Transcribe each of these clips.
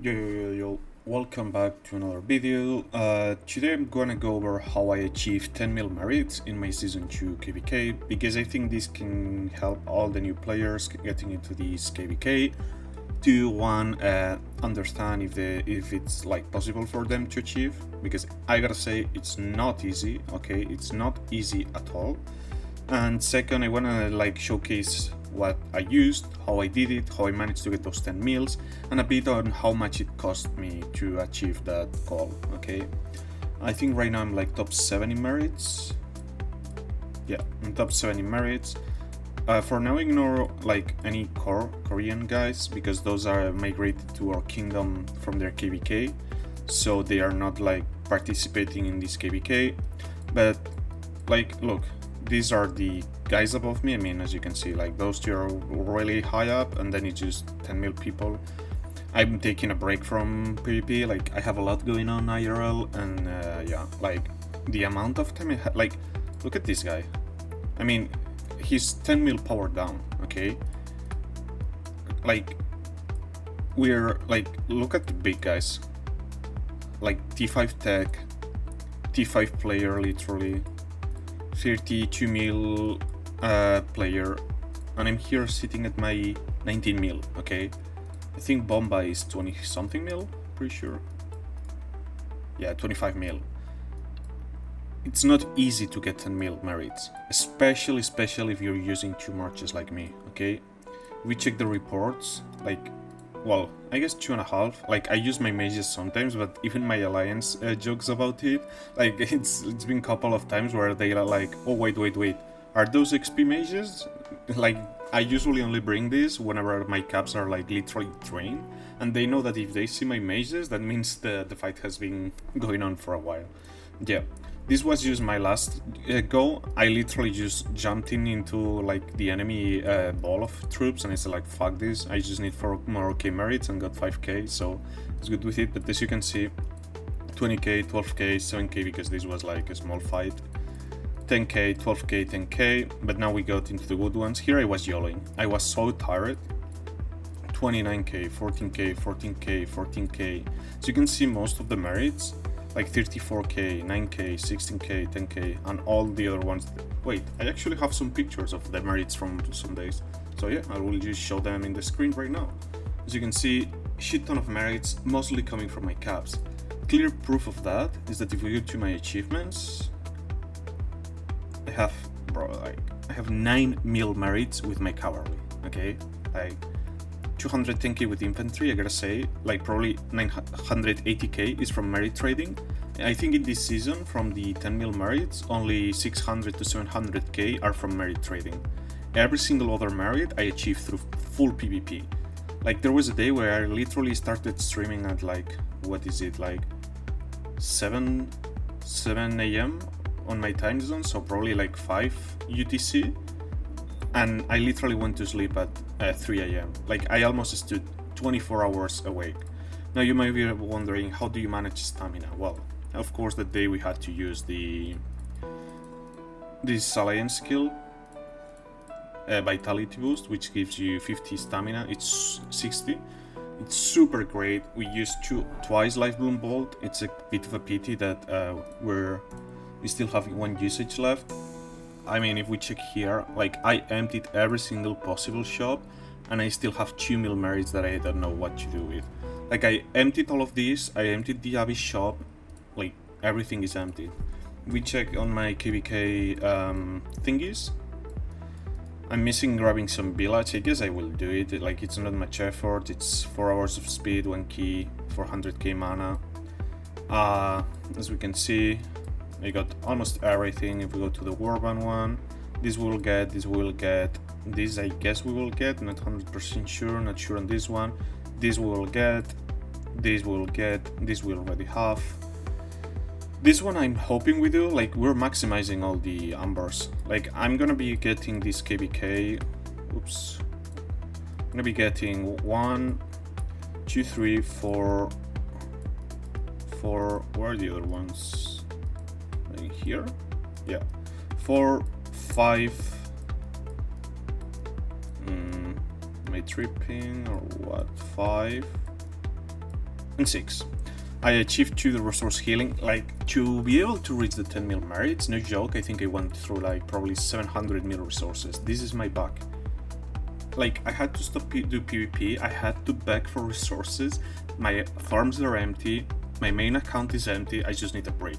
Yo, welcome back to another video. Today I'm gonna go over how I achieved 10 mil merits in my Season 2 KVK, because I think this can help all the new players getting into this KVK to understand if it's like possible for them to achieve, because I gotta say it's not easy, okay? It's not easy at all. And second, I wanna like showcase what I used, how I did it, how I managed to get those 10 mils, and a bit on how much it cost me to achieve that goal, okay? I think right now I'm like top 70 merits. Yeah, I'm top 70 merits. For now, ignore like any Korean guys, because those are migrated to our kingdom from their KVK, so they are not like participating in this KVK. But like, look, these are the guys above me. I mean, as you can see, like those two are really high up, and then it's just 10 mil people. I'm taking a break from PvP, like I have a lot going on IRL, and yeah, like the amount of time like, look at this guy. I mean, he's 10 mil power down, okay? Like, we're like, look at the big guys. Like T5 tech, T5 player, literally 32 mil player, and I'm here sitting at my 19 mil, okay? I think Bomba is 20 something mil, pretty sure. Yeah, 25 mil. It's not easy to get 10 mil merits, especially if you're using two marches like me, okay? We check the reports, like, well, I guess 2.5. Like, I use my mages sometimes, but even my alliance jokes about it. Like, it's been a couple of times where they are like, oh wait, are those XP mages? Like, I usually only bring this whenever my caps are like literally drained, and they know that if they see my mages, that means the fight has been going on for a while. Yeah, this was just my last go. I literally just jumped into like the enemy ball of troops, and it's like, fuck this, I just need 4 more K merits, and got 5k, so it's good with it. But as you can see, 20k, 12k, 7k, because this was like a small fight, 10k, 12k, 10k, but now we got into the good ones. Here I was YOLOing, I was so tired. 29k, 14k, 14k, 14k. So you can see most of the merits, like 34k, 9k, 16k, 10k, and all the other ones. Wait, I actually have some pictures of the merits from some days. So yeah, I will just show them in the screen right now. As you can see, shit ton of merits, mostly coming from my caps. Clear proof of that is that if we go to my achievements, I have, I have 9 mil merits with my cavalry, okay? Like 210k with infantry, I gotta say, like probably 980k is from merit trading. I think in this season, from the 10 mil merits, only 600 to 700k are from merit trading. Every single other merit I achieved through full PvP. Like, there was a day where I literally started streaming at like, what is it, like 7 a.m. on my time zone, so probably like 5 UTC, and I literally went to sleep at 3 a.m. Like, I almost stood 24 hours awake. Now you might be wondering, how do you manage stamina? Well, of course, that day we had to use this alliance skill, Vitality Boost, which gives you 50 stamina. It's 60. It's super great. We used twice Life Bloom Bolt. It's a bit of a pity that we still have 1 usage left. I mean, if we check here, like, I emptied every single possible shop, and I still have 2 mil merits that I don't know what to do with. Like, I emptied all of these, I emptied the Abyss shop, like, everything is empty. We check on my KVK thingies. I'm missing grabbing some village. I guess I will do it. Like, it's not much effort. It's 4 hours of speed, 1 key, 400k mana. As we can see, I got almost everything. If we go to the Warband one, this we will get, this we will get, this I guess we will get, not 100% sure, not sure on this one. This we will get, this we will get, this we already have. This one I'm hoping we do, like, we're maximizing all the ambers. Like, I'm gonna be getting this KVK, oops. I'm gonna be getting 1, 2, 3, 4, where are the other ones? Right here? Yeah. 4, 5, am I tripping or what? 5, And 6. I achieved 2 the resource healing. Like, to be able to reach the 10 mil merits, no joke, I think I went through like probably 700 mil resources. This is my bug. Like, I had to stop do PvP, I had to beg for resources, my farms are empty, my main account is empty, I just need a break.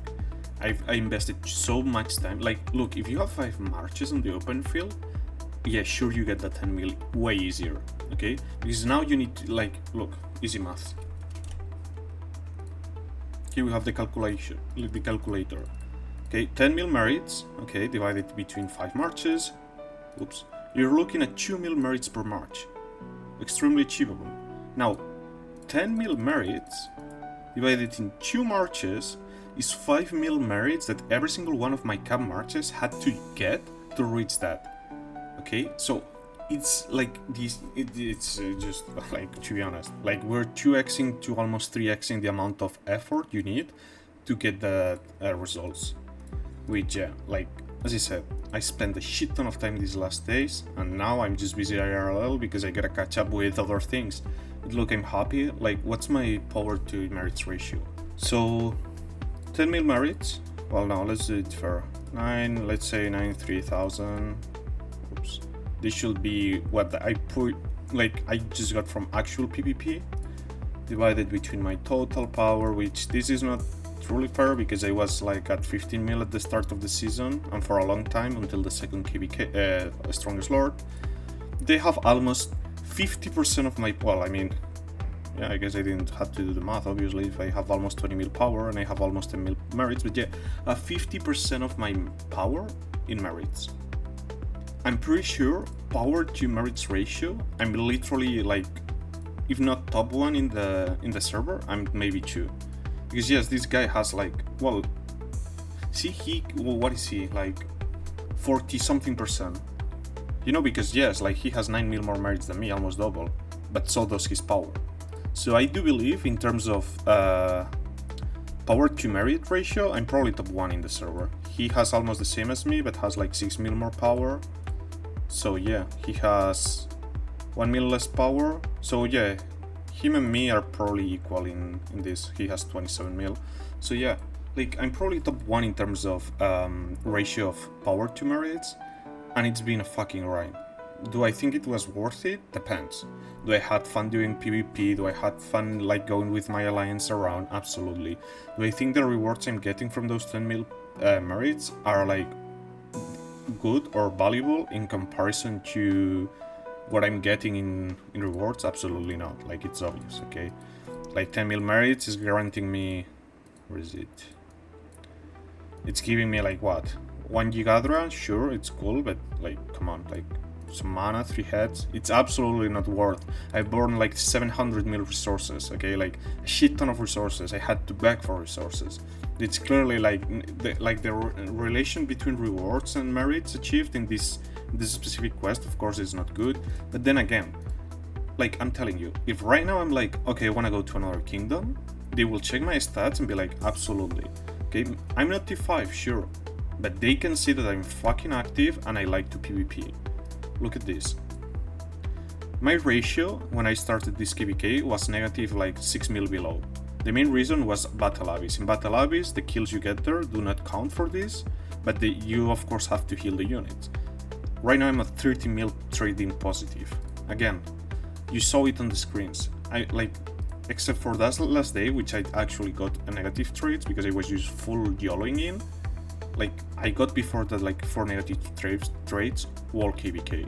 I invested so much time. Like, look, if you have 5 marches on the open field, yeah, sure, you get that 10 mil way easier, okay? Because now you need to, like, look, easy math. Here we have the calculator. Okay, 10 mil merits, okay, divided between 5 marches. Oops. You're looking at 2 mil merits per march. Extremely achievable. Now, 10 mil merits divided in 2 marches is 5 mil merits that every single one of my cap marches had to get to reach that. Okay, so it's like this. It's just like, to be honest, like we're 2xing to almost 3xing the amount of effort you need to get the results. Which, yeah, like as I said, I spent a shit ton of time these last days, and now I'm just busy IRL because I gotta catch up with other things. But look, I'm happy. Like, what's my power to merits ratio? So, 10 mil merits. Well, now let's do it for 9. Let's say 93,000. Oops. This should be what I put. Like, I just got from actual PvP divided between my total power, which this is not truly fair because I was like at 15 mil at the start of the season and for a long time until the second KVK, Strongest Lord. They have almost 50% of my, well, I mean, yeah, I guess I didn't have to do the math obviously if I have almost 20 mil power and I have almost 10 mil merits, but yeah, 50% of my power in merits. I'm pretty sure power to merits ratio, I'm literally like, if not top 1 in the server, I'm maybe 2. Because yes, this guy has like, well, see, what is he, like 40 something %. You know, because yes, like he has 9 mil more merits than me, almost double, but so does his power. So I do believe in terms of power to merit ratio, I'm probably top 1 in the server. He has almost the same as me, but has like 6 mil more power. So yeah, he has 1 mil less power. So yeah, him and me are probably equal in this. He has 27 mil. So yeah, like I'm probably top 1 in terms of ratio of power to merits, and it's been a fucking ride. Do I think it was worth it? Depends. Do I had fun doing PvP? Do I had fun like going with my alliance around? Absolutely. Do I think the rewards I'm getting from those 10 mil merits are like good or valuable in comparison to what I'm getting in rewards? Absolutely not. Like, it's obvious, okay? Like 10 mil merits is guaranteeing me, where is it? It's giving me like what? 1 Gigadra? Sure, it's cool, but like, come on, like some mana, 3 heads, it's absolutely not worth. I burned like 700 mil resources, okay? Like a shit ton of resources. I had to beg for resources. It's clearly like the relation between rewards and merits achieved in this specific quest, of course, is not good. But then again, like I'm telling you, if right now I'm like, okay, I want to go to another kingdom, they will check my stats and be like, absolutely. Okay, I'm not T5, sure, but they can see that I'm fucking active and I like to PvP. Look at this. My ratio when I started this KVK was negative like 6 mil below. The main reason was Battle Abyss. In Battle Abyss, the kills you get there do not count for this, but you of course have to heal the units. Right now I'm at 30 mil trading positive. Again, you saw it on the screens. I like, except for that last day, which I actually got a negative trades because I was just full YOLOing in. Like, I got before that like 4 negative trades, wall KVK.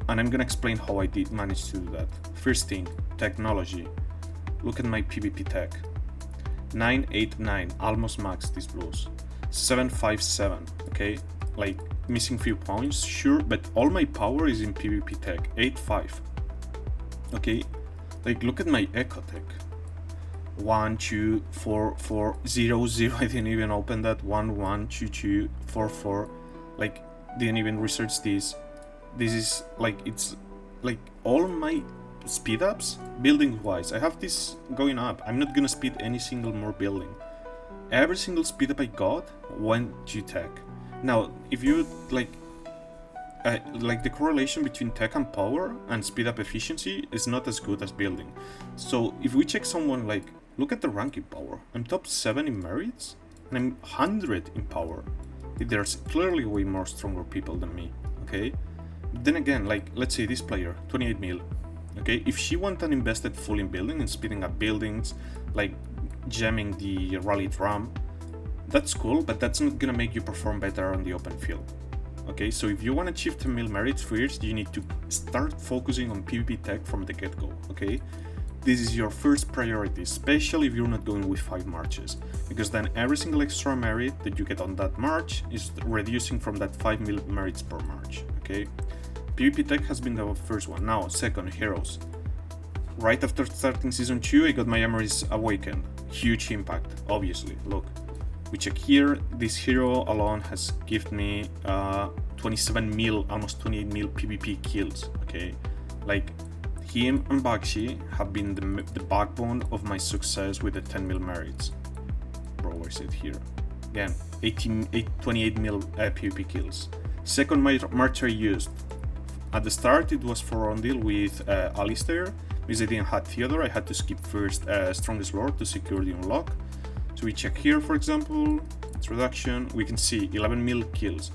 And I'm gonna explain how I did manage to do that. First thing, technology. Look at my PvP tech. 989, almost max these blues. 757, okay? Like, missing few points, sure, but all my power is in PvP tech. 85. Okay? Like, look at my eco tech. 1, 2, 4, 4, 0, 0. I didn't even open that. 1, 1, 2, 2, 4, 4. Like, didn't even research this. This is like, it's like all my speed ups building wise. I have this going up. I'm not gonna speed any single more building. Every single speed up I got went to tech. Now, if you like the correlation between tech and power and speed up efficiency is not as good as building. So if we check someone like Look at the ranking power. I'm top 7 in merits, and I'm 100 in power. There's clearly way more stronger people than me, okay? Then again, like, let's say this player, 28 mil, okay? If she went and invested full in building and speeding up buildings, like jamming the rally drum, that's cool, but that's not gonna make you perform better on the open field. Okay, so if you want to achieve 10 mil merits first, you need to start focusing on PvP tech from the get-go, okay? This is your first priority, especially if you're not going with 5 marches, because then every single extra merit that you get on that march is reducing from that 5 mil merits per march, okay? PvP tech has been the first one. Now, second, heroes. Right after starting Season 2, I got my Emery's Awakened. Huge impact, obviously, look. We check here, this hero alone has given me 27 mil, almost 28 mil PvP kills, okay? Like, him and Bakshi have been the backbone of my success with the 10 mil merits. Bro, where's it here? Again, 28 mil PvP kills. Second march I used. At the start, it was for Rondil with Alistair. Because I didn't have Theodore, I had to skip first Strongest Lord to secure the unlock. So we check here, for example, introduction, we can see 11 mil kills.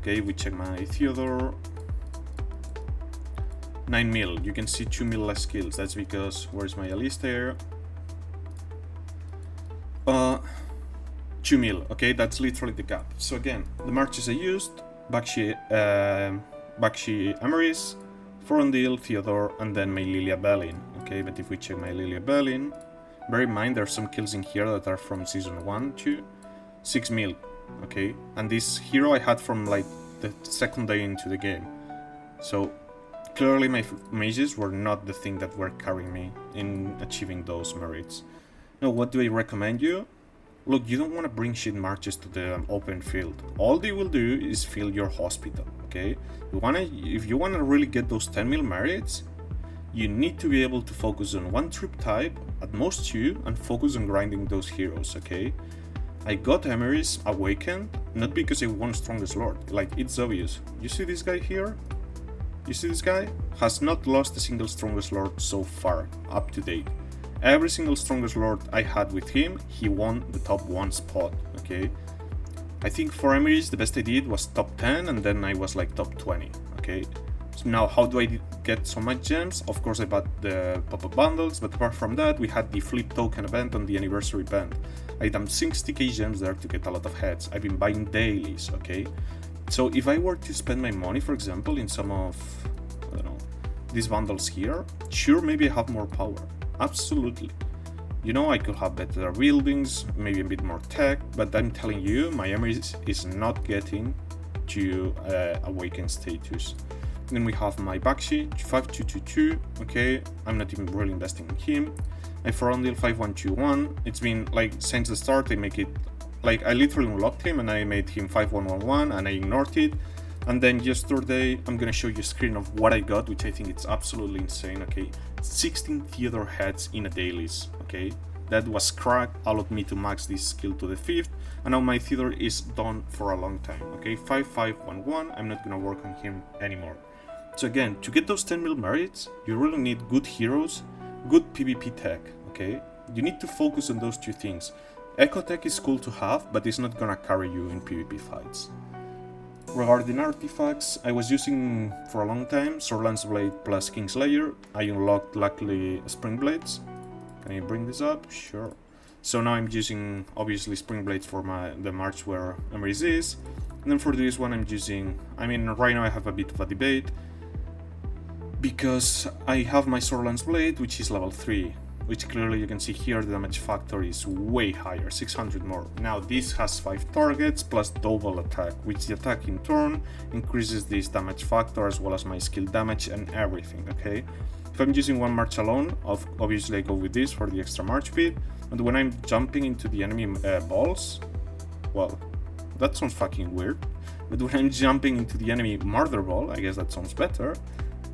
Okay, we check my Theodore, 9 mil, you can see 2 mil less kills. That's because, where's my Alistair? 2 mil, okay, that's literally the gap. So again, the marches I used, Bakshi Ameris, Frondil, Theodore, and then my Lilia Belin. Okay, but if we check my Lilia Belin, bear in mind, there are some kills in here that are from Season 1 to 6 mil, okay? And this hero I had from like the second day into the game. So clearly my mages were not the thing that were carrying me in achieving those merits. Now, what do I recommend you? Look, you don't want to bring shit marches to the open field. All they will do is fill your hospital, okay? If you want to really get those 10 mil merits, you need to be able to focus on one troop type, at most 2, and focus on grinding those heroes, okay? I got Emery's Awakened, not because I won Strongest Lord, like, it's obvious. You see this guy here? You see this guy? Has not lost a single Strongest Lord so far, up to date. Every single Strongest Lord I had with him, he won the top 1 spot, okay? I think for Emery's, the best I did was top 10, and then I was like top 20, okay? Now, how do I get so much gems? Of course, I bought the pop-up bundles, but apart from that, we had the flip token event on the anniversary event. I dumped 60k gems there to get a lot of heads. I've been buying dailies, okay? So if I were to spend my money, for example, in some of, I don't know, these bundles here, sure, maybe I have more power. Absolutely. You know, I could have better buildings, maybe a bit more tech, but I'm telling you, my Emery is not getting to Awaken status. Then we have my Bakshi, 5222, okay, I'm not even really investing in him. My Frondil 5121, it's been like since the start I make it, like I literally unlocked him and I made him 5111 and I ignored it. And then yesterday I'm gonna show you a screen of what I got, which I think it's absolutely insane, okay. 16 Theodore heads in a dailies, okay. That was cracked, allowed me to max this skill to the 5th, and now my Theodore is done for a long time, okay. 5511, I'm not gonna work on him anymore. So again, to get those 10 mil merits, you really need good heroes, good PvP tech, okay? You need to focus on those 2 things. Echo tech is cool to have, but it's not gonna carry you in PvP fights. Regarding artifacts, I was using for a long time Sorlan's Blade plus Kingslayer. I unlocked luckily Spring Blades. Can you bring this up? Sure. So now I'm using obviously Spring Blades for the march where Emery's is. And then for this one I'm using, I mean right now I have a bit of a debate, because I have my Sorlan's Blade, which is level 3, which clearly you can see here the damage factor is way higher, 600 more. Now this has 5 targets plus double attack, which the attack in turn increases this damage factor as well as my skill damage and everything, okay? If I'm using one march alone, obviously I go with this for the extra march speed, and when I'm jumping into the enemy balls, well, that sounds fucking weird, but when I'm jumping into the enemy murder ball, I guess that sounds better.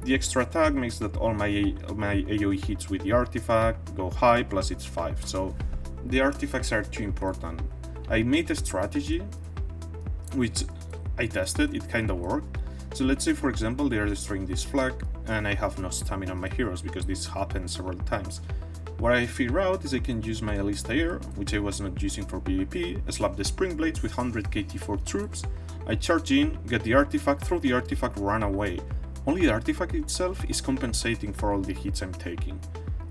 The extra attack makes that all my AoE hits with the artifact go high, plus it's 5, so the artifacts are too important. I made a strategy, which I tested, it kinda worked. So let's say for example they are destroying this flag, and I have no stamina on my heroes, because this happens several times. What I figured out is I can use my Alistair, which I was not using for PvP, slap the Spring Blades with 100 KT4 troops, I charge in, get the artifact, throw the artifact, run away. Only the artifact itself is compensating for all the hits I'm taking.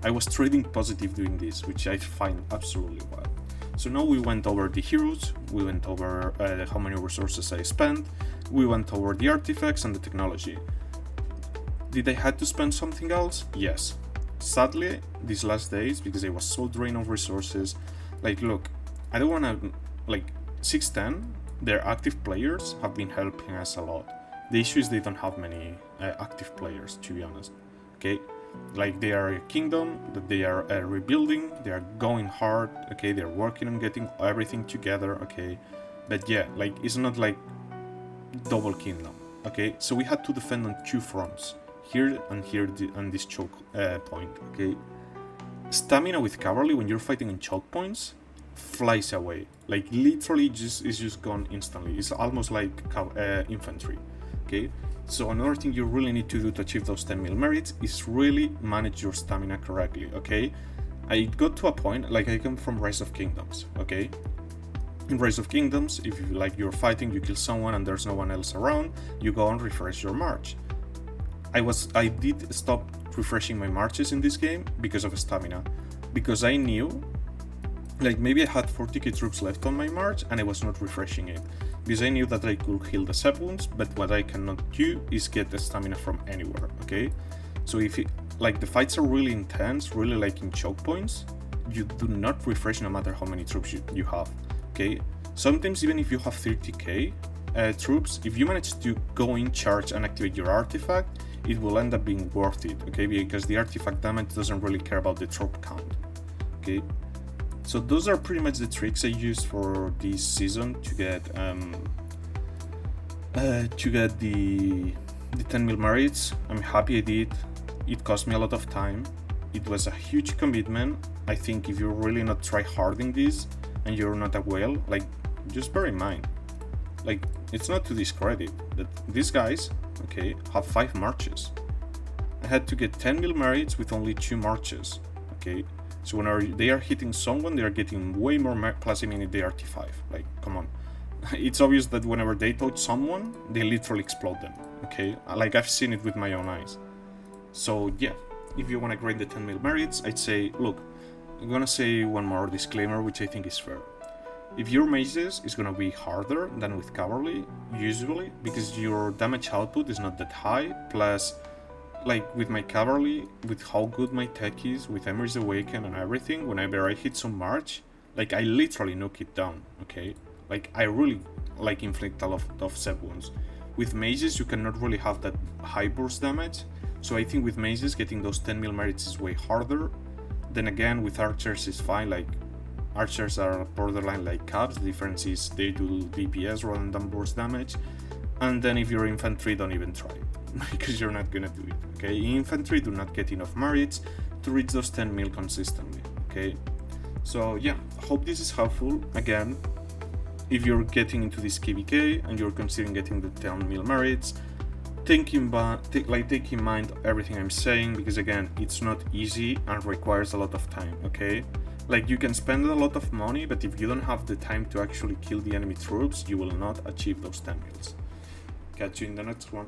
I was trading positive doing this, which I find absolutely wild. So now we went over the heroes, we went over how many resources I spent, we went over the artifacts and the technology. Did I have to spend something else? Yes. Sadly, these last days, because I was so drained of resources, like look, I don't wanna, like 610, their active players have been helping us a lot. The issue is they don't have many active players, to be honest, okay? Like they are a kingdom that they are rebuilding, they are going hard, okay? They're working on getting everything together, okay? But yeah, like it's not like double kingdom, okay? So we had to defend on two fronts, here and here on this choke point, okay? Stamina with cavalry when you're fighting in choke points flies away, like literally is just gone instantly. It's almost like infantry, okay? So another thing you really need to do to achieve those 10 mil merits is really manage your stamina correctly, okay? I got to a point, like I come from Rise of Kingdoms, okay? In Rise of Kingdoms, if you like you're fighting, you kill someone and there's no one else around, you go and refresh your march. I did stop refreshing my marches in this game because of stamina, because I knew, like maybe I had 40k troops left on my march and I was not refreshing it, because I knew that I could heal the sep wounds, but what I cannot do is get the stamina from anywhere, okay? So if it, like the fights are really intense, really like in choke points, you do not refresh no matter how many troops you have, okay? Sometimes even if you have 30k troops, if you manage to go in, charge and activate your artifact, it will end up being worth it, okay? Because the artifact damage doesn't really care about the troop count, okay? So those are pretty much the tricks I used for this season to get the 10 mil merits. I'm happy I did. It cost me a lot of time. It was a huge commitment. I think if you're really not try-harding this and you're not a whale, like just bear in mind, like it's not to discredit that these guys, okay, have 5 marches. I had to get 10 mil merits with only 2 marches, okay? So whenever they are hitting someone, they are getting way more plus immunity RT5. Like, come on. It's obvious that whenever they touch someone, they literally explode them, okay? Like, I've seen it with my own eyes. So, yeah, if you want to grade the 10 mil merits, I'd say, look, I'm gonna say one more disclaimer, which I think is fair. If your mages is gonna be harder than with cavalry, usually, because your damage output is not that high, plus like with my cavalry, with how good my tech is, with Emry's Awaken and everything, whenever I hit some march, like I literally knock it down, okay? Like I really like inflict a lot of sep wounds. With mages, you cannot really have that high burst damage, so I think with mages getting those 10 mil merits is way harder. Then again, with archers is fine, like archers are borderline like caps, the difference is they do DPS rather than burst damage. And then if you're infantry, don't even try, because you're not gonna do it, okay? Infantry do not get enough merits to reach those 10 mil consistently, okay? So yeah, hope this is helpful. Again, if you're getting into this KVK and you're considering getting the 10 mil merits, take in mind everything I'm saying, because again, it's not easy and requires a lot of time, okay? Like you can spend a lot of money, but if you don't have the time to actually kill the enemy troops, you will not achieve those 10 mils. Catch you in the next one.